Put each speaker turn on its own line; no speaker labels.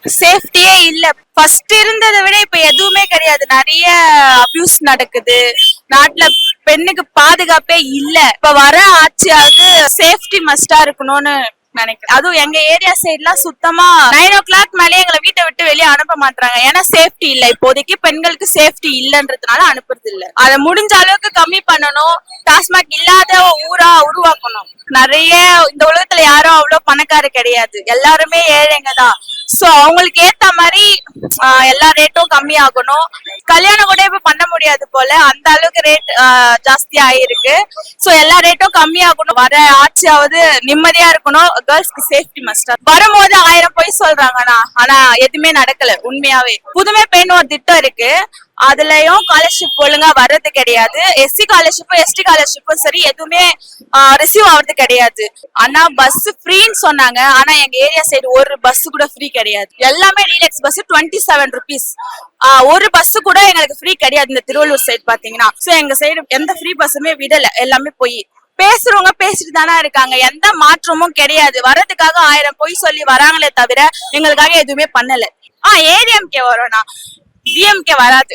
சேஃப்டியே இல்ல. ஃபர்ஸ்ட் இருந்ததை விட இப்ப எதுவுமே கிடையாது. நிறைய அபியூஸ் நடக்குது நாட்டுல. பெண்ணுக்கு பாதுகாப்பே இல்ல. இப்ப வர ஆட்சியாவது சேஃப்டி மஸ்டா இருக்கணும்னு நினைக்கிறேன். அதுவும் எங்க ஏரியா சைட்லாம் சுத்தமா 9 o'clock மேலே எங்களை வீட்டை விட்டு வெளியே அனுப்ப மாட்டாங்க. ஏன்னா சேஃப்டி இல்ல. இப்போதைக்கு பெண்களுக்கு சேஃப்டி இல்லன்றதுனால அனுப்புறது இல்ல. அதை முடிஞ்ச அளவுக்கு கம்மி பண்ணணும். டாஸ்மாக் இல்லாத ஊரா உருவாக்கணும். நிறைய இந்த உலகத்துல யாரும் அவ்வளவு பணக்கார கிடையாது. எல்லாருமே ஏழைங்க தான். சோ அவங்களுக்கு ஏத்த மாதிரி எல்லா ரேட்டும் கம்மி ஆகணும். கல்யாணம் கூட இப்ப பண்ண முடியாது போல, அந்த அளவுக்கு ரேட் ஜாஸ்தியா ஆயிருக்கு. சோ எல்லா ரேட்டும் கம்மி ஆகணும். வர ஆட்சியாவது நிம்மதியா இருக்கணும். கேர்ள்ஸ்க்கு சேஃப்டி மஸ்ட். வரும்போது 1000 போய் சொல்றாங்கண்ணா, ஆனா எதுவுமே நடக்கல. உண்மையாவே புதுமை பெண் ஒரு திட்டம் இருக்கு. அதுலயும் ஸ்காலர்ஷிப் ஒழுங்கா வர்றது கிடையாது. எஸ்சி ஸ்காலர்ஷிப்பும் எஸ்டி ஸ்காலர்ஷிப்பும் சரி எதுவுமே ரிசீவ் ஆகுறது கிடையாது. ஆனா பஸ் ஃப்ரீன்னு சொன்னாங்க. ஆனா எங்க ஏரியா சைடு ஒரு பஸ் கூட ஃப்ரீ கிடையாது. எல்லாமே டீலக்ஸ் பஸ் 27 rupees. ஒரு பஸ் கூட எங்களுக்கு ஃப்ரீ கிடையாது இந்த திருவள்ளூர் சைடு பாத்தீங்கன்னா. சோ எங்க சைடு எந்த ஃப்ரீ பஸ்ஸுமே விடல. எல்லாமே போய் பேசுறவங்க பேசிட்டு தானே இருக்காங்க. எந்த மாற்றமும் கிடையாது. வர்றதுக்காக 1000 பொய் சொல்லி வராங்களே தவிர எங்களுக்காக எதுவுமே பண்ணல. ஏடிஎம்கே வரும்னா, டிஎம்கே வராது.